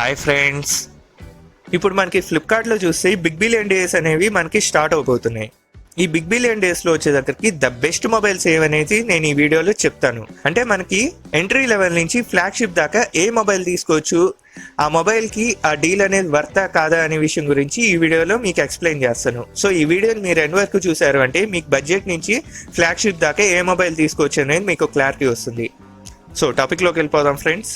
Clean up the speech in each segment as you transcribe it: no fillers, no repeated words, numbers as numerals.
Hi friends, ఇప్పుడు మనకి ఫ్లిప్కార్ట్లో చూస్తే బిగ్ బిలియన్ డేస్ అనేవి మనకి స్టార్ట్ అవబోతున్నాయి. ఈ బిగ్ బిలియన్ డేస్లో వచ్చేటప్పటికి ద బెస్ట్ మొబైల్స్ ఏవనేది నేను ఈ వీడియోలో చెప్తాను. అంటే మనకి ఎంట్రీ లెవెల్ నుంచి ఫ్లాగ్షిప్ దాకా ఏ మొబైల్ తీసుకోవచ్చు, ఆ మొబైల్కి ఆ డీల్ అనేది వర్తా కాదా అనే విషయం గురించి ఈ వీడియోలో మీకు ఎక్స్ప్లెయిన్ చేస్తాను. సో ఈ వీడియోని మీరు ఎండ్ వరకు చూసారు అంటే మీకు బడ్జెట్ నుంచి ఫ్లాగ్షిప్ దాకా ఏ మొబైల్ తీసుకోవచ్చు అనేది మీకు క్లారిటీ వస్తుంది. సో టాపిక్లోకి వెళ్ళిపోదాం ఫ్రెండ్స్.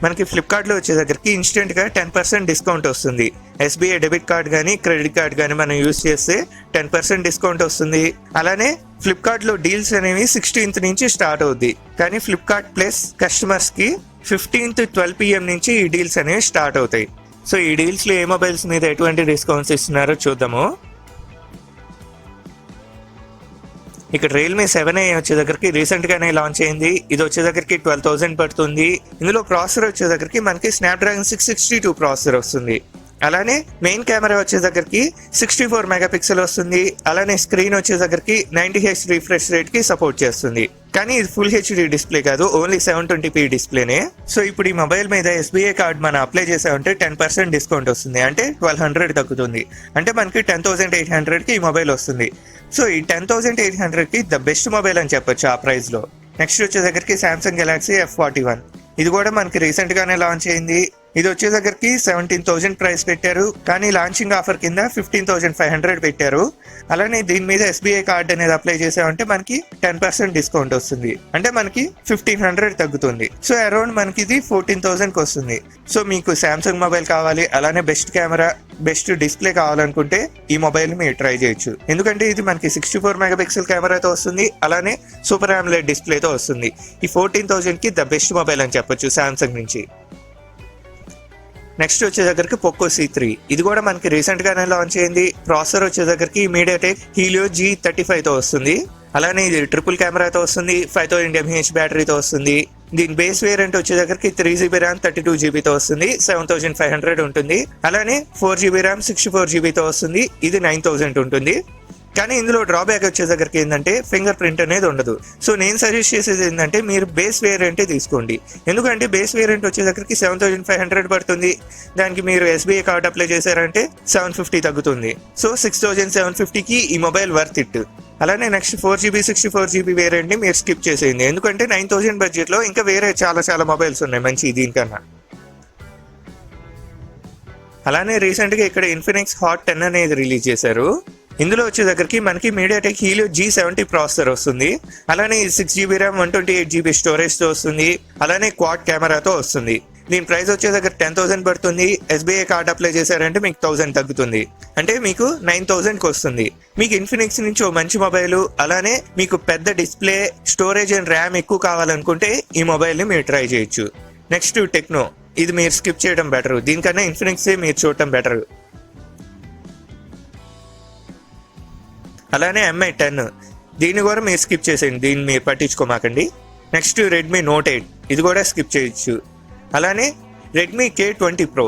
మనకి ఫ్లిప్కార్ట్లో వచ్చే దగ్గరికి ఇన్స్టెంట్గా 10% డిస్కౌంట్ వస్తుంది. ఎస్బీఐ డెబిట్ కార్డ్ కానీ క్రెడిట్ కార్డ్ కానీ మనం యూజ్ చేస్తే 10% డిస్కౌంట్ వస్తుంది. అలానే ఫ్లిప్కార్ట్లో డీల్స్ అనేవి 16th నుంచి స్టార్ట్ అవుద్ది. కానీ ఫ్లిప్కార్ట్ ప్లస్ కస్టమర్స్కి 15th 12 PM నుంచి ఈ డీల్స్ అనేవి స్టార్ట్ అవుతాయి. సో ఈ డీల్స్లో ఏ మొబైల్స్ మీద ఎటువంటి డిస్కౌంట్స్ ఇస్తున్నారో చూద్దాము. ఇక్కడ రియల్మీ 7A వచ్చే దగ్గరికి రీసెంట్ గానే లాంచ్ అయింది. ఇది వచ్చే దగ్గరికి 12,000 పడుతుంది. ఇందులో ప్రాసెసర్ వచ్చే దగ్గరికి మనకి స్నాప్డ్రాగన్ 662 ప్రాసెసర్ వస్తుంది. అలానే మెయిన్ కెమెరా వచ్చే దగ్గరికి 64 మెగాపిక్సెల్ వస్తుంది. అలానే స్క్రీన్ వచ్చే దగ్గరికి 90Hz రిఫ్రెష్ రేట్ కి సపోర్ట్ చేస్తుంది. కానీ ఇది ఫుల్ హెచ్డి డిస్ప్లే కాదు, ఓన్లీ 720p డిస్ప్లేనే. సో ఇప్పుడు ఈ మొబైల్ మీద ఎస్బీఐ కార్డ్ మనం అప్లై చేసామంటే 10% డిస్కౌంట్ వస్తుంది. అంటే 1200 తగ్గుతుంది. అంటే మనకి 10,800కి ఈ మొబైల్ వస్తుంది. సో ఈ 10,800కి ద బెస్ట్ మొబైల్ అని చెప్పొచ్చు ఆ ప్రైస్ లో. నెక్స్ట్ వచ్చే దగ్గరికి సామ్సంగ్ గెలాక్సీ F41. ఇది కూడా మనకి రీసెంట్ గానే లాంచ్ అయింది. ఇది వచ్చే దగ్గరికి 17,000 ప్రైస్ పెట్టారు. కానీ లాంచింగ్ ఆఫర్ కింద 15,500 పెట్టారు. అలానే దీని మీద ఎస్బీఐ కార్డ్ అనేది అప్లై చేసామంటే మనకి 10% డిస్కౌంట్ వస్తుంది. అంటే మనకి 1,500 తగ్గుతుంది. సో అరౌండ్ మనకి ఇది 14,000కి వస్తుంది. సో మీకు సామ్సంగ్ మొబైల్ కావాలి, అలానే బెస్ట్ కెమెరా బెస్ట్ డిస్ప్లే కావాలనుకుంటే ఈ మొబైల్ మీరు ట్రై చేయొచ్చు. ఎందుకంటే ఇది మనకి 64 మెగాపిక్సెల్ కెమెరాతో వస్తుంది. అలానే సూపర్ AMOLED డిస్ప్లేతో వస్తుంది. ఈ 14,000కి ద బెస్ట్ మొబైల్ అని చెప్పొచ్చు సామ్సంగ్ నుంచి. నెక్స్ట్ వచ్చే దగ్గరికి పోకో C3. ఇది కూడా మనకి రీసెంట్ గానే లాంచ్ అయింది. ప్రాసెసర్ వచ్చే దగ్గరికి MediaTek Helio G35తో వస్తుంది. అలానే ఇది ట్రిపుల్ కెమెరాతో వస్తుంది. 5000 mAh బ్యాటరీతో వస్తుంది. దీని బేస్ వేరియంట్ వచ్చే దగ్గరికి 3GB ర్యామ్ 32GBతో వస్తుంది. 7,500 ఉంటుంది. అలానే 4GB ర్యామ్ 64GBతో వస్తుంది. ఇది 9,000 ఉంటుంది. కానీ ఇందులో డ్రాబ్యాక్ వచ్చే దగ్గరికి ఏంటంటే ఫింగర్ ప్రింట్ అనేది ఉండదు. సో నేను సజెస్ట్ చేసేది ఏంటంటే మీరు బేస్ వేరియంటే తీసుకోండి. ఎందుకంటే బేస్ వేరియంట్ వచ్చే దగ్గరికి 7,500 పడుతుంది. దానికి మీరు ఎస్బీఐ కార్డ్ అప్లై చేశారంటే 750 తగ్గుతుంది. సో 6,750కి ఈ మొబైల్ వర్త్ ఇట్. అలానే నెక్స్ట్ 4GB 64GB వేరియంట్ ని మీరు స్కిప్ చేసేయండి. ఎందుకంటే 9,000 బడ్జెట్ లో ఇంకా వేరే చాలా మొబైల్స్ ఉన్నాయి మంచి దీనికన్నా. అలానే రీసెంట్ గా ఇక్కడ ఇన్ఫినిక్స్ హాట్ 10 అనేది రిలీజ్ చేశారు. ఇందులో వచ్చే దగ్గరికి మనకి MediaTek Helio G70 ప్రాసెసర్ వస్తుంది. అలానే 6GB ర్యామ్ 128GB స్టోరేజ్ తో వస్తుంది. అలానే క్వాడ్ కెమెరాతో వస్తుంది. దీని ప్రైస్ వచ్చే దగ్గర 10,000 పడుతుంది. ఎస్బీఐ కార్డ్ అప్లై చేశారంటే మీకు 1,000 తగ్గుతుంది. అంటే మీకు 9,000కి వస్తుంది. మీకు ఇన్ఫినిక్స్ నుంచి ఓ మంచి మొబైల్, అలానే మీకు పెద్ద డిస్ప్లే స్టోరేజ్ అండ్ ర్యామ్ ఎక్కువ కావాలనుకుంటే ఈ మొబైల్ ని మీరు ట్రై చేయొచ్చు. Next techno. ఇది మీరు స్కిప్ చేయడం బెటర్. దీనికన్నా ఇన్ఫినిక్స్ మీరు చూడటం బెటర్. అలానే MI 10. దీన్ని కూడా మీరు స్కిప్ చేసేయండి, దీన్ని మీరు పట్టించుకోమాకండి. Next Redmi Note 8. ఇది కూడా స్కిప్ చేయొచ్చు. అలానే రెడ్మీ K20 Pro.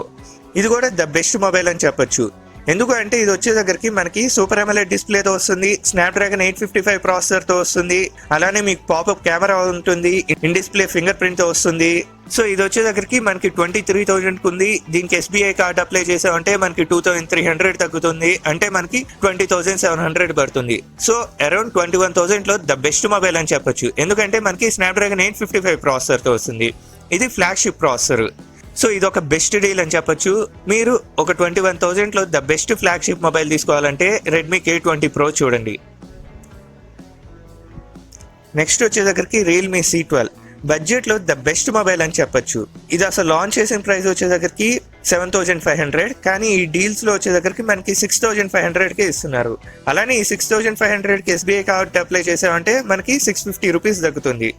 ఇది కూడా ద బెస్ట్ మొబైల్ అని చెప్పొచ్చు. ఎందుకు అంటే ఇది వచ్చే దగ్గరికి మనకి సూపర్ AMOLED డిస్ప్లేతో వస్తుంది. స్నాప్డ్రాగన్ 855 ప్రాసెసర్తో వస్తుంది. అలానే మీకు పాపప్ కెమెరా ఉంటుంది. ఇన్ డిస్ప్లే ఫింగర్ ప్రింట్ తో వస్తుంది. సో ఇది వచ్చే దగ్గరికి మనకి 23,000కి ఉంది. దీనికి ఎస్బీఐ కార్డ్ అప్లై చేసామంటే మనకి 2,300 తగ్గుతుంది. అంటే మనకి 20,700 పడుతుంది. సో అరౌండ్ 21,000లో ద బెస్ట్ మొబైల్ అని చెప్పొచ్చు. ఎందుకంటే మనకి స్నాప్డ్రాగన్ 855 ప్రాసెసర్తో వస్తుంది. ఇది ఫ్లాగ్షిప్ ప్రాసెసర్. సో ఇది ఒక బెస్ట్ డీల్ అని చెప్పొచ్చు. మీరు ఒక 21,000లో ద బెస్ట్ ఫ్లాగ్షిప్ మొబైల్ తీసుకోవాలంటే రెడ్మీ K20 Pro చూడండి. నెక్స్ట్ వచ్చే దగ్గరికి రియల్మీ C12. బడ్జెట్ లో ద బెస్ట్ మొబైల్ అని చెప్పొచ్చు. ఇది అసలు లాంచ్ చేసిన ప్రైస్ వచ్చే దగ్గరికి 7,500. కానీ ఈ డీల్స్ లో వచ్చే దగ్గరికి మనకి 6,500కే ఇస్తున్నారు. అలానే ఈ 6,500కి ఎస్బీఐ కార్డ్ అప్లై చేసామంటే మనకి 650 రూపీస్ తగ్గుతుంది.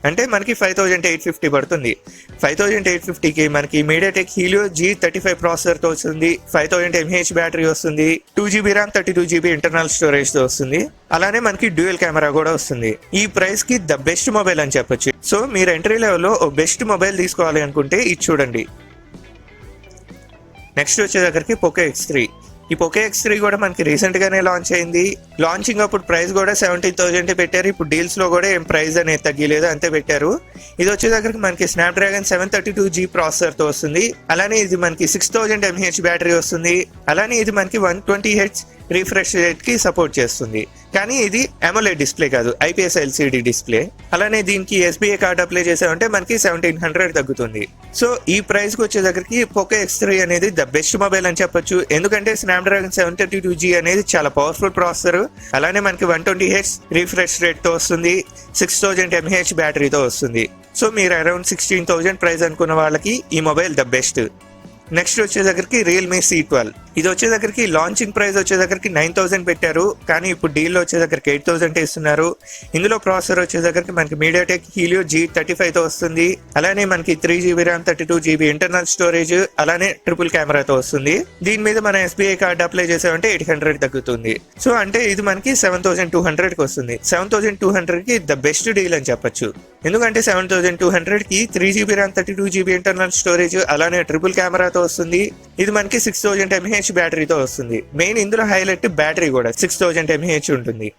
అంటే మనకి 5,850 పడుతుంది. 5,850కి మనకి MediaTek Helio G35 ప్రాసెసర్తో వస్తుంది. 5000 mAh బ్యాటరీ వస్తుంది. 2GB RAM 32GB internal storage తో వస్తుంది. అలానే మనకి డ్యూయల్ కెమెరా కూడా వస్తుంది. ఈ ప్రైస్ కి ద బెస్ట్ మొబైల్ అని చెప్పొచ్చు. సో మీరు ఎంట్రీ లెవెల్లో ఓ బెస్ట్ మొబైల్ తీసుకోవాలి అనుకుంటే ఇది చూడండి. నెక్స్ట్ వచ్చే దగ్గరికి పోకో X3. ఈ పోకో X3 కూడా మనకి రీసెంట్ గానే లాంచ్ అయింది. లాంచింగ్ అప్పుడు ప్రైస్ కూడా 17,000 పెట్టారు. ఇప్పుడు డీల్స్ లో కూడా ఏం ప్రైస్ అనేది తగ్గలేదు, అంతే పెట్టారు. ఇది వచ్చేసరికి మనకి స్నాప్డ్రాగన్ 732G ప్రాసెసర్తో వస్తుంది. అలానే ఇది మనకి 6000 mAh బ్యాటరీ వస్తుంది. అలానే ఇది మనకి 120Hz రిఫ్రెష్ రేట్ కి సపోర్ట్ చేస్తుంది. కానీ ఇది AMOLED డిస్ప్లే కాదు, IPS LCD డిస్ప్లే. అలానే దీనికి SBI కార్డ్ అప్లై చేసామంటే మనకి 1700 తగ్గుతుంది. సో ఈ ప్రైస్ కి వచ్చే దగ్గరికి పోకో X3 అనేది ద బెస్ట్ మొబైల్ అని చెప్పొచ్చు. ఎందుకంటే స్నాప్డ్రాగన్ 732G అనేది చాలా పవర్ఫుల్ ప్రాసెసర్. అలానే మనకి 120Hz రిఫ్రెష్ రేట్ తో వస్తుంది, 6000 mAh బ్యాటరీతో వస్తుంది. సో మీరు అరౌండ్ 16,000 ప్రైస్ అనుకున్న వాళ్ళకి ఈ మొబైల్ ద బెస్ట్. నెక్స్ట్ వచ్చేసరికి రియల్మీ C12. ఇది వచ్చేసరికి లాంచింగ్ ప్రైస్ వచ్చేసరికి 9,000 పెట్టారు, కానీ ఇప్పుడు డీల్లో వచ్చేసరికి 8,000 ఇస్తున్నారు. ఇందులో ప్రాసెసర్ వచ్చేసరికి మనకి మీడియాటెక్ హీలియో G35 తో వస్తుంది. అలానే మనకి 3GB RAM 32GB internal storage, అలానే ట్రిపుల్ కెమెరాతో వస్తుంది. దీని మీద మన SBI కార్డ్ అప్లై చేసామంటే 800 తగ్గుతుంది. సో అంటే ఇది మనకి 7,200కి వస్తుంది. 7,200కి ద బెస్ట్ డీల్ అని చెప్పొచ్చు. ఎందుకంటే 7,200కి 3GB RAM 32GB internal storage, అలానే ట్రిపుల్ కెమెరాతో వస్తుంది. ఇది మనకి 6000 mAh బ్యాటరీతో వస్తుంది. మెయిన్ ఇందులో హైలైట్ బ్యాటరీ కూడా 6000 mAh ఉంటుంది.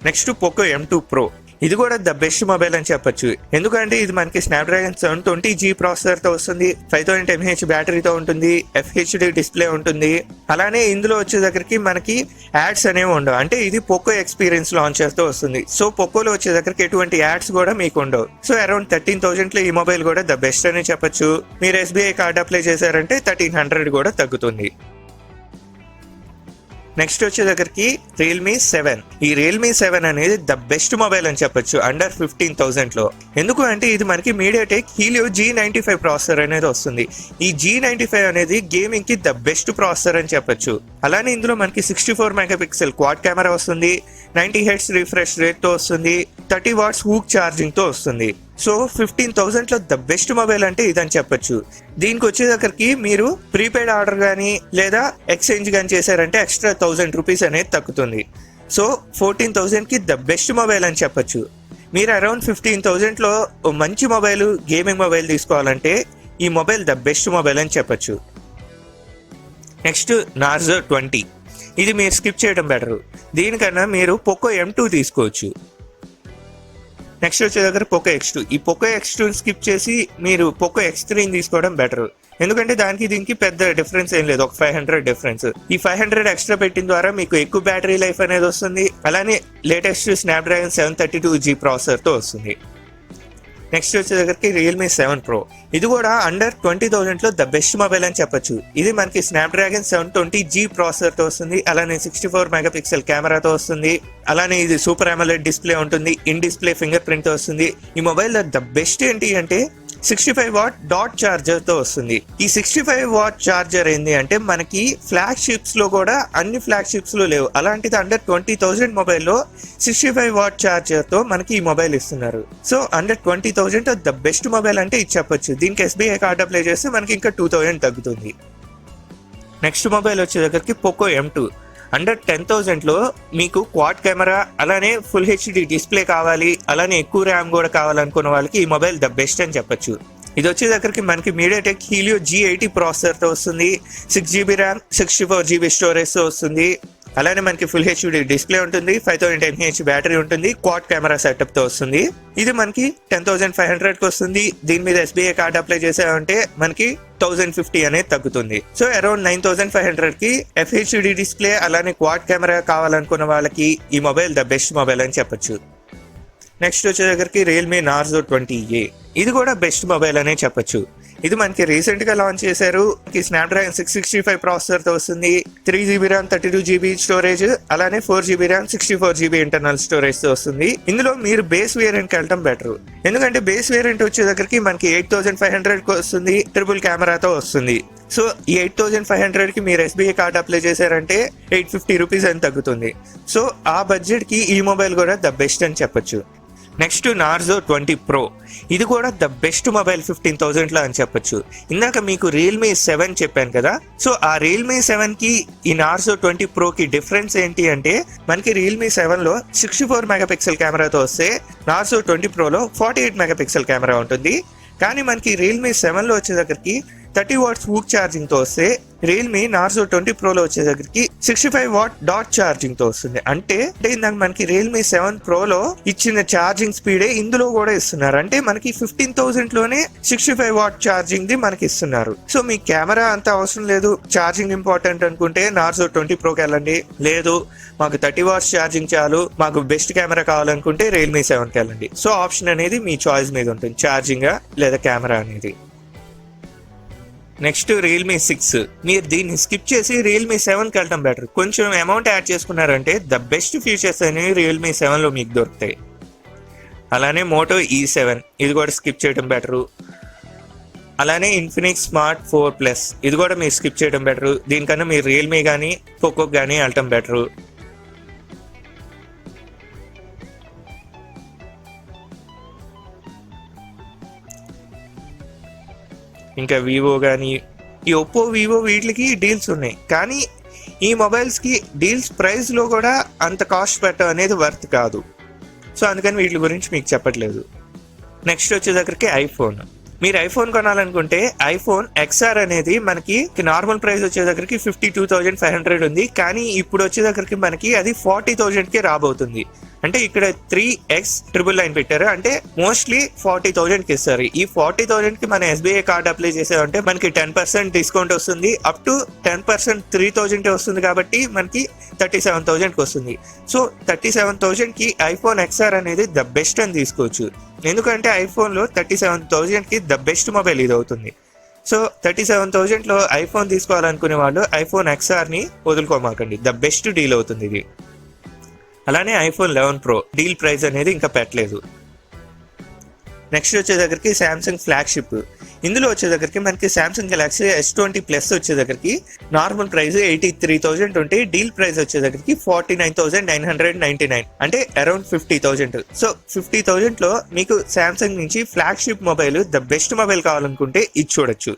Next Poco M2 Pro. ఇది కూడా ద బెస్ట్ మొబైల్ అని చెప్పొచ్చు. ఎందుకంటే ఇది మనకి స్నాప్డ్రాగన్ 720G ప్రాసెసర్ తో వస్తుంది, 5000 mAh బ్యాటరీతో ఉంటుంది, FHD డిస్ప్లే ఉంటుంది. అలానే ఇందులో వచ్చేసరికి మనకి యాడ్స్ అనేవి ఉండవు. అంటే ఇది పోకో ఎక్స్పీరియన్స్ లాంచర్ తో వస్తుంది. సో పోకోలో వచ్చేసరికి ఎటువంటి యాడ్స్ కూడా మీకు ఉండవు. సో అరౌండ్ 13,000 లో ఈ మొబైల్ కూడా ద బెస్ట్ అని చెప్పొచ్చు. మీరు SBI కార్డ్ అప్లై చేశారంటే 1300 కూడా తగ్గుతుంది. నెక్స్ట్ వచ్చేసరికి రియల్మీ 7. ఈ రియల్మీ 7 అనేది ద బెస్ట్ మొబైల్ అని చెప్పొచ్చు అండర్ 15,000 లో. ఎందుకు అంటే ఇది మనకి మీడియాటెక్ హీలియో G95 ప్రాసెసర్ అనేది వస్తుంది. ఈ G95 అనేది గేమింగ్ కి ద బెస్ట్ ప్రాసెసర్ అని చెప్పొచ్చు. అలానే ఇందులో మనకి 64 మెగాపిక్సెల్ క్వాడ్ కెమెరా వస్తుంది, 90Hz రిఫ్రెష్ రేట్ తో వస్తుంది, 30 వాట్స్ హూక్ ఛార్జింగ్ తో వస్తుంది. సో 15,000 లో ద బెస్ట్ మొబైల్ అంటే ఇదని చెప్పొచ్చు. దీనికి వచ్చేసరికి మీరు ప్రీపెయిడ్ ఆర్డర్ కానీ లేదా ఎక్స్చేంజ్ కానీ చేశారంటే ఎక్స్ట్రా 1000 రూపీస్ అనేది తగ్గుతుంది. సో 14,000కి ద బెస్ట్ మొబైల్ అని చెప్పొచ్చు. మీరు అరౌండ్ 15,000 లో మంచి మొబైల్, గేమింగ్ మొబైల్ తీసుకోవాలంటే ఈ మొబైల్ ద బెస్ట్ మొబైల్ అని చెప్పొచ్చు. Next Narzo 20. ఇది మీరు స్కిప్ చేయడం బెటర్. దీనికన్నా మీరు పోకో M2 తీసుకోవచ్చు. నెక్స్ట్ వచ్చేదగ్గర పోకో X2. ఈ పోకో X2 స్కిప్ చేసి మీరు పోకో X3 తీసుకోవడం బెటర్. ఎందుకంటే దానికి దీనికి పెద్ద డిఫరెన్స్ ఏం లేదు, ఒక 500 డిఫరెన్స్. ఈ 500 ఎక్స్ట్రా పెట్టిన ద్వారా మీకు ఎక్కువ బ్యాటరీ లైఫ్ అనేది వస్తుంది. అలానే లేటెస్ట్ స్నాప్డ్రాగన్ 732G ప్రాసెసర్ తో వస్తుంది. నెక్స్ట్ వచ్చేసరికి రియల్మీ 7 Pro. ఇది కూడా అండర్ 20,000 లో ద బెస్ట్ మొబైల్ అని చెప్పొచ్చు. ఇది మనకి స్నాప్డ్రాగన్ 720G ప్రాసెసర్ తో వస్తుంది. అలానే 64 మెగాపిక్సెల్ కెమెరాతో వస్తుంది. అలానే ఇది సూపర్ AMOLED డిస్ప్లే ఉంటుంది, ఇన్ డిస్ప్లే ఫింగర్ ప్రింట్ తో వస్తుంది. ఈ మొబైల్ ద బెస్ట్ ఏంటి అంటే 65 వాట్ డాట్ చార్జర్ తో వస్తుంది. ఈ 65 వాట్ చార్జర్ ఏంది అంటే మనకి ఫ్లాగ్షిప్స్ లో కూడా అన్ని ఫ్లాగ్షిప్స్ లో లేవు. అలాంటిది అండర్ 20,000 మొబైల్లో 65 వాట్ చార్జర్ తో మనకి ఈ మొబైల్ ఇస్తున్నారు. So under 20,000 the best mobile అంటే ఇది చెప్పొచ్చు. దీనికి SBI కార్డ్ అప్లై చేస్తే మనకి ఇంకా 2,000 తగ్గుతుంది. నెక్స్ట్ మొబైల్ వచ్చేసరికి పోకో M2. అండర్ 10,000 లో మీకు క్వాడ్ కెమెరా, అలానే ఫుల్ HD డిస్ప్లే కావాలి, అలానే ఎక్కువ ర్యామ్ కూడా కావాలనుకున్న వాళ్ళకి ఈ మొబైల్ ద బెస్ట్ అని చెప్పొచ్చు. ఇది వచ్చేసరికి మనకి మీడియాటెక్ హీలియో G80 ప్రాసెసర్ తో వస్తుంది, 6GB ర్యామ్ 64GB స్టోరేజ్ తో వస్తుంది. అలానే మనకి ఫుల్ HD డిస్ప్లే ఉంటుంది, 5000 mAh బ్యాటరీ ఉంటుంది, క్వాడ్ కెమెరా సెటప్ తో వస్తుంది. ఇది మనకి 10,500కి వస్తుంది. దీని మీద SBI కార్డ్ అప్లై చేసామంటే మనకి 1,050 అనేది తగ్గుతుంది. సో అరౌండ్ 9,500కి FHD డిస్ప్లే, అలానే క్వాడ్ కెమెరా కావాలనుకున్న వాళ్ళకి ఈ మొబైల్ ద బెస్ట్ మొబైల్ అని చెప్పొచ్చు. నెక్స్ట్ వచ్చేసరికి రియల్మీ నార్జో 20A. ఇది కూడా బెస్ట్ మొబైల్ అనే చెప్పొచ్చు. ఇది మనకి రీసెంట్ గా లాంచ్ చేశారు. స్నాప్డ్రాగన్ 665 ప్రాసెసర్ తో వస్తుంది, 3GB ర్యామ్ 32GB స్టోరేజ్, అలానే 4GB RAM 64GB internal storage తో వస్తుంది. ఇందులో మీరు బేస్ వేరియంట్ కి వెళ్ళడం బెటర్. ఎందుకంటే బేస్ వేరియంట్ వచ్చేసరికి మనకి 8,500కి వస్తుంది, ట్రిపుల్ కెమెరాతో వస్తుంది. సో ఈ 8,500కి మీరు SBI కార్డ్ అప్లై చేశారంటే 850 రూపీస్ అని తగ్గుతుంది. సో ఆ బడ్జెట్ కి ఈ మొబైల్ కూడా ద బెస్ట్ అని చెప్పొచ్చు. Next Narzo 20 Pro. ఇది కూడా ద బెస్ట్ మొబైల్ 15,000 లో అని చెప్పొచ్చు. ఇందాక మీకు రియల్మీ 7 చెప్పాను కదా. సో ఆ రియల్మీ 7 కి ఈ నార్జో 20 Pro కి డిఫరెన్స్ ఏంటి అంటే మనకి రియల్మీ 7 లో 64 మెగాపిక్సెల్ కెమెరాతో వస్తే నార్జో 20 Pro లో 48 మెగాపిక్సెల్ కెమెరా ఉంటుంది. కానీ మనకి రియల్మీ 7 లో వచ్చేసరికి 30 వాట్స్ వూక్ ఛార్జింగ్ తో వస్తే రియల్మీ నార్జో 20 ప్రోలో వచ్చే దగ్గరికి 65 వాట్ డాట్ ఛార్జింగ్ తో వస్తుంది. అంటే ఇందాక మనకి రియల్మీ 7 ప్రోలో ఇచ్చిన ఛార్జింగ్ స్పీడే ఇందులో కూడా ఇస్తున్నారు. అంటే మనకి 15,000 లోనే 65 వాట్ ఛార్జింగ్ ది మనకి ఇస్తున్నారు. సో మీ కెమెరా అంత అవసరం లేదు, ఛార్జింగ్ ఇంపార్టెంట్ అనుకుంటే నార్జో 20 ప్రోకి వెళ్ళండి. లేదు మాకు 30 వాట్స్ ఛార్జింగ్ చాలు, మాకు బెస్ట్ కెమెరా కావాలనుకుంటే రియల్మీ 7కి వెళ్ళండి. సో ఆప్షన్ అనేది మీ చాయిస్ మీద ఉంటుంది, ఛార్జింగ్ లేదా కెమెరా అనేది. Next Realme 6. మీరు దీన్ని స్కిప్ చేసి రియల్మీ 7కి వెళ్ళడం బెటర్. కొంచెం అమౌంట్ యాడ్ చేసుకున్నారంటే ద బెస్ట్ ఫీచర్స్ అనేవి రియల్మీ 7లో మీకు దొరుకుతాయి. అలానే మోటో E7 ఇది కూడా స్కిప్ చేయడం బెటరు. అలానే ఇన్ఫినిక్స్ స్మార్ట్ 4 ఇది కూడా మీరు స్కిప్ చేయడం బెటరు. దీనికన్నా మీరు రియల్మీ కానీ పోకో కానీ వెళ్ళటం బెటరు. ఇంకా వివో కానీ ఈ ఒప్పో వివో వీటికి డీల్స్ ఉన్నాయి. కానీ ఈ మొబైల్స్కి డీల్స్ ప్రైస్లో కూడా అంత కాస్ట్ పెట్టడం అనేది వర్త్ కాదు. సో అందుకని వీటి గురించి మీకు చెప్పట్లేదు. నెక్స్ట్ వచ్చేసరికి ఐఫోన్. మీరు ఐఫోన్ కొనాలనుకుంటే ఐఫోన్ XR అనేది మనకి నార్మల్ ప్రైస్ వచ్చేసరికి 52,500 ఉంది. కానీ ఇప్పుడు వచ్చేసరికి మనకి అది 40,000కి రాబోతుంది. అంటే ఇక్కడ 3X999 పెట్టారు. అంటే మోస్ట్లీ 40,000కి ఇస్తారు. ఈ 40,000కి మన SBI కార్డ్ అప్లై చేసామంటే మనకి 10% డిస్కౌంట్ వస్తుంది. అప్ టు 10% 3,000 వస్తుంది. కాబట్టి మనకి 37,000కి వస్తుంది. సో 37,000కి ఐఫోన్ XR అనేది ద బెస్ట్ అని తీసుకోవచ్చు. ఎందుకంటే ఐఫోన్లో 37,000కి ద బెస్ట్ మొబైల్ ఇది అవుతుంది. సో 37,000లో ఐఫోన్ తీసుకోవాలనుకునే వాళ్ళు ఐఫోన్ XRని వదులుకోమాకండి, ద బెస్ట్ డీల్ అవుతుంది ఇది. అలానే ఐఫోన్ 11 Pro డీల్ ప్రైస్ అనేది ఇంకా పెట్టలేదు. నెక్స్ట్ వచ్చేసరికి శాంసంగ్ ఫ్లాగ్షిప్. ఇందులో వచ్చేసరికి మనకి శాంసంగ్ గెలాక్సీ S20 వచ్చేసరికి నార్మల్ ప్రైస్ 83,000 ఉంటే డీల్ ప్రైస్ వచ్చేసరికి 49,999, అంటే అరౌండ్ 50,000. సో 50,000లో మీకు శాంసంగ్ నుంచి flagship mobile the best mobile కావాలనుకుంటే ఇది చూడొచ్చు.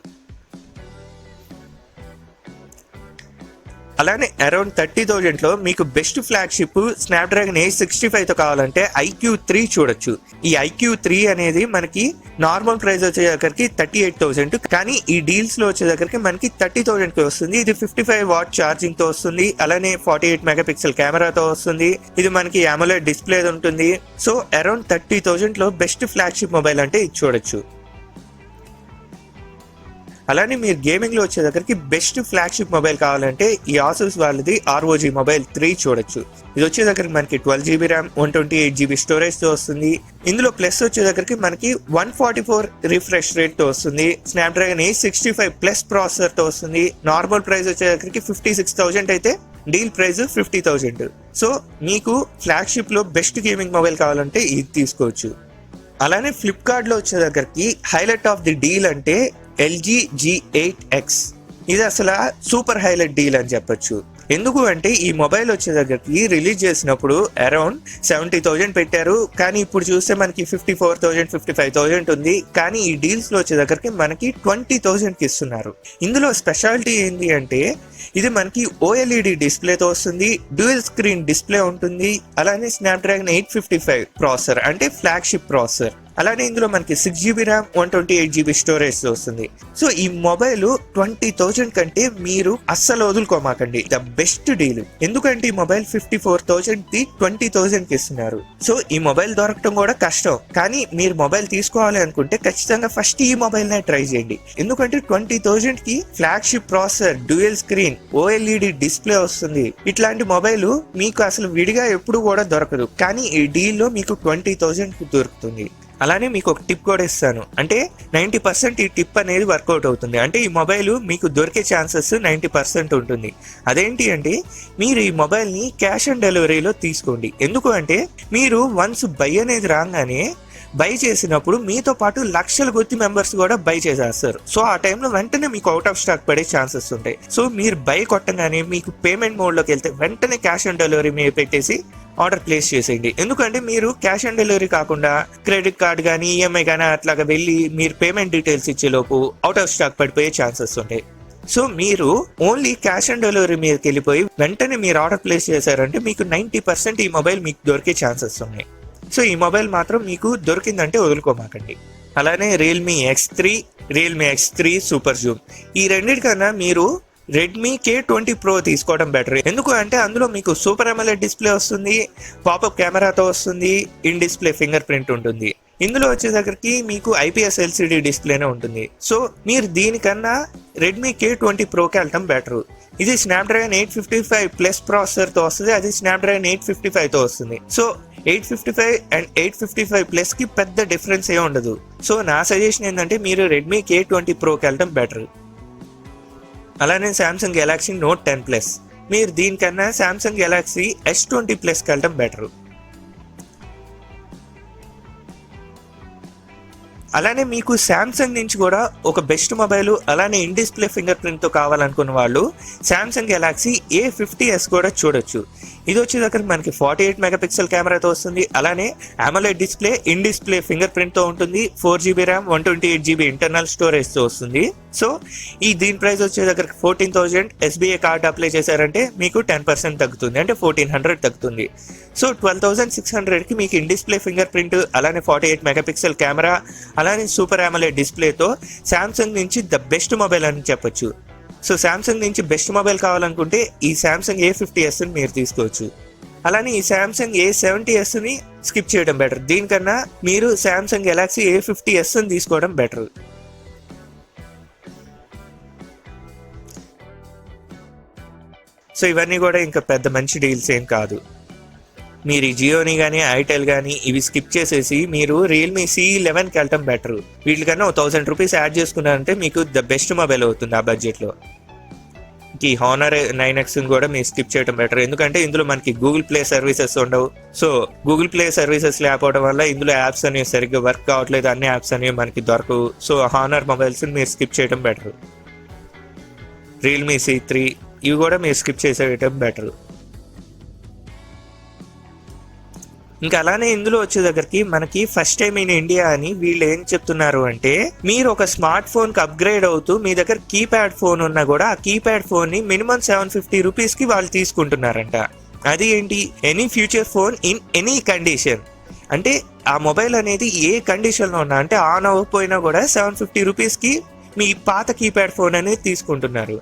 అలానే అరౌండ్ 30,000లో మీకు బెస్ట్ ఫ్లాగ్షిప్ స్నాప్డ్రాగన్ 865తో కావాలంటే iQOO3 చూడొచ్చు. ఈ iQOO3 అనేది మనకి నార్మల్ ప్రైస్ వచ్చేసరికి 38,000, కానీ ఈ డీల్స్ లో వచ్చేసరికి మనకి 30,000కి వస్తుంది. ఇది 55 వాట్ ఛార్జింగ్ తో వస్తుంది. అలానే 48 మెగాపిక్సెల్ కెమెరాతో వస్తుంది. ఇది మనకి AMOLED డిస్ప్లే ఉంటుంది. సో అరౌండ్ 30,000లో బెస్ట్ ఫ్లాగ్షిప్ మొబైల్ అంటే ఇది చూడొచ్చు. అలానే మీరు గేమింగ్ లో వచ్చే దగ్గరికి బెస్ట్ ఫ్లాగ్షిప్ మొబైల్ కావాలంటే ఈ ఆసూస్ వాళ్ళది ROG Mobile 3 చూడొచ్చు. ఇది వచ్చే దగ్గరికి మనకి 12GB RAM 128GB స్టోరేజ్ తో వస్తుంది. ఇందులో ప్లస్ వచ్చే దగ్గరికి మనకి 144 రిఫ్రెష్ రేట్ తో వస్తుంది. స్నాప్డ్రాగన్ 865 ప్రాసెసర్ తో వస్తుంది. నార్మల్ ప్రైస్ వచ్చే దగ్గరికి 56,000 అయితే డీల్ ప్రైస్ 50,000. సో మీకు ఫ్లాగ్షిప్ లో బెస్ట్ గేమింగ్ మొబైల్ కావాలంటే ఇది తీసుకోవచ్చు. అలానే ఫ్లిప్కార్ట్ లో వచ్చే దగ్గరికి హైలైట్ ఆఫ్ ది డీల్ అంటే LG G8X. ఇది అసలు సూపర్ హైలైట్ డీల్ అని చెప్పొచ్చు. ఎందుకు అంటే ఈ మొబైల్ వచ్చే దగ్గరికి రిలీజ్ చేసినప్పుడు అరౌండ్ 70,000 పెట్టారు. కానీ ఇప్పుడు చూస్తే మనకి 54,000 55,000 ఉంది. కానీ ఈ డీల్స్ లో వచ్చే దగ్గరికి మనకి 20,000కి ఇస్తున్నారు. ఇందులో స్పెషాలిటీ ఏంటి అంటే ఇది మనకి OLED డిస్ప్లేతో వస్తుంది. డ్యూయల్ స్క్రీన్ డిస్ప్లే ఉంటుంది. అలానే స్నాప్డ్రాగన్ 855 ప్రాసెసర్ అంటే ఫ్లాగ్షిప్ ప్రాసెసర్. అలానే ఇందులో మనకి 6GB RAM 128GB స్టోరేజ్ వస్తుంది. సో ఈ మొబైల్ 20,000 కంటే మీరు అస్సలు వదులుకోమాకండి, ద బెస్ట్ డీల్. ఎందుకంటే ఈ మొబైల్ 54,000కి 20,000కి ఇస్తున్నారు. సో ఈ మొబైల్ దొరకటం కూడా కష్టం. కానీ మీరు మొబైల్ తీసుకోవాలి అనుకుంటే ఖచ్చితంగా ఫస్ట్ ఈ మొబైల్ నే ట్రై చేయండి. ఎందుకంటే 20,000కి flagship processor, dual screen, OLED display వస్తుంది. ఇట్లాంటి మొబైల్ మీకు అసలు విడిగా ఎప్పుడు కూడా దొరకదు. కానీ ఈ డీల్ లో మీకు 20,000కి దొరుకుతుంది. అలానే మీకు ఒక టిప్ కూడా ఇస్తాను. అంటే 90% ఈ టిప్ అనేది వర్కౌట్ అవుతుంది. అంటే ఈ మొబైల్ మీకు దొరికే ఛాన్సెస్ 90% ఉంటుంది. అదేంటి అంటే మీరు ఈ మొబైల్ని క్యాష్ ఆన్ డెలివరీలో తీసుకోండి. ఎందుకు అంటే మీరు వన్స్ బై అనేది రాగానే బై చేసినప్పుడు మీతో పాటు లక్షల కొద్ది మెంబర్స్ కూడా బై చేసేస్తారు. సో ఆ టైంలో వెంటనే మీకు అవుట్ ఆఫ్ స్టాక్ పడే ఛాన్సెస్ ఉంటాయి. సో మీరు బై కొట్టగానే మీకు పేమెంట్ మోడ్లోకి వెళ్తే వెంటనే క్యాష్ ఆన్ డెలివరీ మీద పెట్టేసి ఆర్డర్ ప్లేస్ చేసేయండి. ఎందుకంటే మీరు క్యాష్ ఆన్ డెలివరీ కాకుండా క్రెడిట్ కార్డ్ కానీ EMI కానీ అట్లాగా వెళ్ళి మీరు పేమెంట్ డీటెయిల్స్ ఇచ్చేలోపు అవుట్ ఆఫ్ స్టాక్ పడిపోయే ఛాన్సెస్ ఉంటాయి. సో మీరు ఓన్లీ క్యాష్ ఆన్ డెలివరీ మీదకి వెళ్ళిపోయి వెంటనే మీరు ఆర్డర్ ప్లేస్ చేశారంటే మీకు 90% ఈ మొబైల్ మీకు దొరికే ఛాన్సెస్ ఉన్నాయి. సో ఈ మొబైల్ మాత్రం మీకు దొరికిందంటే వదులుకోమాకండి. అలానే Realme X three super Zoom. ఈ రెండింటికన్నా మీరు రెడ్మీ K20 Pro తీసుకోవడం బెటర్. ఎందుకు అంటే అందులో మీకు సూపర్ AMOLED డిస్ప్లే వస్తుంది, పాపప్ కెమెరాతో వస్తుంది, ఇన్ డిస్ప్లే ఫింగర్ ప్రింట్ ఉంటుంది. ఇందులో వచ్చేసరికి మీకు IPS LCD డిస్ప్లేనే ఉంటుంది. సో మీరు దీనికన్నా రెడ్మీ K20 Proకి వెళ్ళటం బెటర్. ఇది స్నాప్డ్రాగన్ 855 ప్లస్ ప్రాసెసర్తో వస్తుంది, అది స్నాప్డ్రాగన్ 855తో వస్తుంది. సో 855 అండ్ 855 ప్లస్కి పెద్ద డిఫరెన్స్ ఏ ఉండదు. సో నా సజెషన్ ఏంటంటే మీరు రెడ్మీ K20 Proకి వెళ్ళటం బెటర్. అలానే సామ్సంగ్ గెలాక్సీ నోట్ 10 ప్లస్, మీరు దీనికన్నా సామ్సంగ్ గెలాక్సీ S20 ప్లస్కి వెళ్ళటం బెటర్. అలానే మీకు సామ్సంగ్ నుంచి కూడా ఒక బెస్ట్ మొబైల్ అలానే ఇన్ డిస్ప్లే ఫింగర్ ప్రింట్తో కావాలనుకున్న వాళ్ళు సామ్సంగ్ గెలాక్సీ A50s కూడా చూడొచ్చు. ఇది వచ్చేసరికి మనకి 48 మెగాపిక్సెల్ కెమెరాతో వస్తుంది, అలానే AMOLED display, in display finger ప్రింట్తో ఉంటుంది, 4GB ర్యామ్ 128GB ఇంటర్నల్ స్టోరేజ్తో వస్తుంది. సో దీని ప్రైస్ వచ్చేసరికి 14,000. SBI కార్డ్ అప్లై చేశారంటే మీకు 10% తగ్గుతుంది, అంటే 1,400 తగ్గుతుంది. సో 12,600కి మీకు ఇన్ డిస్ప్లే ఫింగర్ ప్రింట్, అలానే 48 మెగాపిక్సెల్ కెమెరా, అలానే సూపర్ AMOLED డిస్ప్లేతో సామ్సంగ్ నుంచి ద బెస్ట్ మొబైల్ అని చెప్పొచ్చు. సో సామ్సంగ్ నుంచి బెస్ట్ మొబైల్ కావాలనుకుంటే ఈ సామ్సంగ్ A50sని మీరు తీసుకోవచ్చు. అలానే ఈ సామ్సంగ్ A70sని స్కిప్ చేయడం బెటర్. దీనికన్నా మీరు సామ్సంగ్ గెలాక్సీ A50sని తీసుకోవడం బెటర్. సో ఇవన్నీ కూడా ఇంకా పెద్ద మంచి డీల్స్ ఏం కాదు. మీరు ఈ జియోని కానీ ఐటెల్ కానీ ఇవి స్కిప్ చేసేసి మీరు రియల్మీ C11కి వెళ్ళటం బెటర్. వీటికన్నా 1,000 రూపీస్ యాడ్ చేసుకున్నారంటే మీకు ద బెస్ట్ మొబైల్ అవుతుంది ఆ బడ్జెట్లో. ఈ Honor 9X కూడా మీరు స్కిప్ చేయడం బెటర్, ఎందుకంటే ఇందులో మనకి గూగుల్ ప్లే సర్వీసెస్ ఉండవు. సో గూగుల్ ప్లే సర్వీసెస్ లేకపోవడం వల్ల ఇందులో యాప్స్ అనేవి సరిగ్గా వర్క్ కావట్లేదు, అన్ని యాప్స్ అనేవి మనకి దొరకవు. సో Honor మొబైల్స్ మీరు స్కిప్ చేయడం బెటర్. రియల్మీ C3 ఇవి కూడా మీరు స్కిప్ చేసేయటం బెటర్. ఇంకా అలానే ఇందులో వచ్చేసరికి మనకి ఫస్ట్ టైం ఇన్ ఇండియా అని వీళ్ళు ఏం చెప్తున్నారు అంటే, మీరు ఒక స్మార్ట్ ఫోన్ కి అప్గ్రేడ్ అవుతూ మీ దగ్గర కీప్యాడ్ ఫోన్ ఉన్నా కూడా ఆ కీప్యాడ్ ఫోన్ ని మినిమం 750 రూపీస్కి వాళ్ళు తీసుకుంటున్నారంట. అది ఏంటి, any future phone in any condition. అంటే ఆ మొబైల్ అనేది ఏ కండిషన్లో ఉన్నా, అంటే ఆన్ అవ్వకపోయినా కూడా 750 రూపీస్కి మీ పాత కీప్యాడ్ ఫోన్ అనేది తీసుకుంటున్నారు.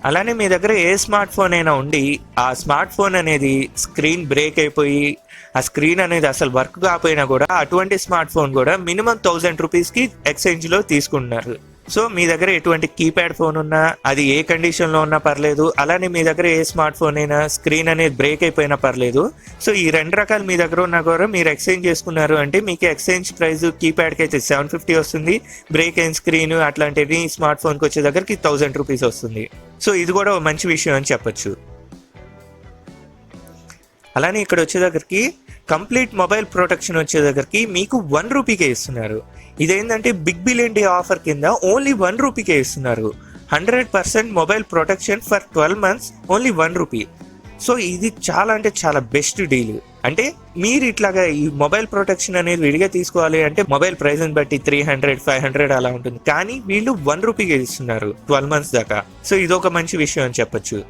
అలానే మీ దగ్గర ఏ స్మార్ట్ ఫోన్ అయినా ఉండి ఆ స్మార్ట్ ఫోన్ అనేది స్క్రీన్ బ్రేక్ అయిపోయి ఆ స్క్రీన్ అనేది అసలు వర్క్ కాకపోయినా కూడా అటువంటి స్మార్ట్ ఫోన్ కూడా మినిమం 1,000 రూపీస్కి ఎక్స్చేంజ్లో తీసుకుంటున్నారు. సో మీ దగ్గర ఎటువంటి కీప్యాడ్ ఫోన్ ఉన్నా, అది ఏ కండిషన్లో ఉన్నా పర్లేదు, అలానే మీ దగ్గర ఏ స్మార్ట్ ఫోన్ అయినా స్క్రీన్ అనేది బ్రేక్ అయిపోయినా పర్లేదు. సో ఈ రెండు రకాలు మీ దగ్గర ఉన్నా కూడా మీరు ఎక్స్చేంజ్ చేసుకున్నారు అంటే మీకు ఎక్స్చేంజ్ ప్రైస్ కీప్యాడ్కి అయితే 750 వస్తుంది, బ్రేక్ అయిన స్క్రీన్ అట్లాంటివి స్మార్ట్ ఫోన్కి వచ్చే దగ్గరికి 1,000 రూపీస్ వస్తుంది. సో ఇది కూడా ఒక మంచి విషయం అని చెప్పొచ్చు. అలానే ఇక్కడ వచ్చే దగ్గరికి కంప్లీట్ మొబైల్ ప్రొటెక్షన్ వచ్చే దగ్గరికి మీకు 1 రూపీకే ఇస్తున్నారు. ఇదేంటంటే బిగ్ బిలియన్ డే ఆఫర్ కింద ఓన్లీ 1 రూపీకే ఇస్తున్నారు. 100% mobile protection for 12 months only 1 rupee. So ఇది చాలా అంటే చాలా బెస్ట్ డీల్. అంటే మీరు ఇట్లాగా ఈ మొబైల్ ప్రొటెక్షన్ అనేది విడిగా తీసుకోవాలి అంటే మొబైల్ ప్రైస్ని బట్టి 300, 500 అలా ఉంటుంది, కానీ వీళ్ళు 1 రూపీకే ఇస్తున్నారు 12 months దాకా. సో ఇదొక మంచి విషయం అని చెప్పొచ్చు.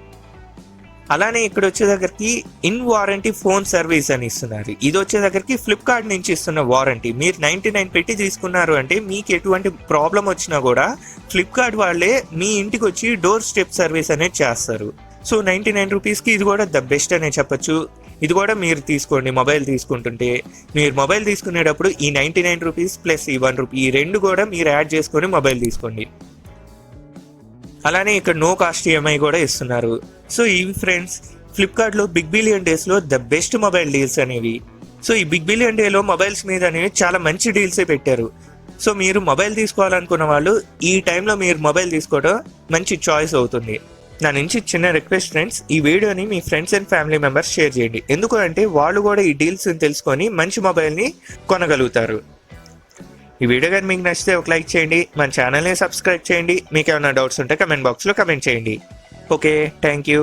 అలానే ఇక్కడ వచ్చే దగ్గరికి ఇన్ వారంటీ ఫోన్ సర్వీస్ అని ఇస్తున్నారు. ఇది వచ్చే దగ్గరికి ఫ్లిప్కార్ట్ నుంచి ఇస్తున్న వారంటీ. మీరు 99 పెట్టి తీసుకున్నారు అంటే మీకు ఎటువంటి ప్రాబ్లం వచ్చినా కూడా ఫ్లిప్కార్ట్ వాళ్ళే మీ ఇంటికి వచ్చి డోర్ స్టెప్ సర్వీస్ అనేది చేస్తారు. సో 99 రూపీస్కి ఇది కూడా ద బెస్ట్ అనే చెప్పొచ్చు. ఇది కూడా మీరు తీసుకోండి. మొబైల్ తీసుకుంటుంటే మీరు మొబైల్ తీసుకునేటప్పుడు ఈ 99 రూపీస్ ప్లస్ ఈ 1 రూపీ ఈ రెండు కూడా మీరు యాడ్ చేసుకొని మొబైల్ తీసుకోండి. అలానే ఇక్కడ నో కాస్ట్ EMI కూడా ఇస్తున్నారు. సో ఇవి ఫ్రెండ్స్ ఫ్లిప్కార్ట్లో బిగ్ బిలియన్ డేస్లో ద బెస్ట్ మొబైల్ డీల్స్ అనేవి. సో ఈ బిగ్ బిలియన్ డేలో మొబైల్స్ మీద అనేవి చాలా మంచి డీల్సే పెట్టారు. సో మీరు మొబైల్ తీసుకోవాలనుకున్న వాళ్ళు ఈ టైంలో మీరు మొబైల్ తీసుకోవడం మంచి చాయిస్ అవుతుంది. నా నుంచి చిన్న రిక్వెస్ట్ ఫ్రెండ్స్, ఈ వీడియోని మీ friends and family members share చేయండి, ఎందుకంటే వాళ్ళు కూడా ఈ డీల్స్ని తెలుసుకొని మంచి మొబైల్ని కొనగలుగుతారు. ఈ వీడియో కానీ మీకు నచ్చితే ఒక లైక్ చేయండి, మన ఛానల్ని సబ్స్క్రైబ్ చేయండి. మీకు ఏమైనా డౌట్స్ ఉంటే కమెంట్ బాక్స్లో కమెంట్ చేయండి. Okay, thank you.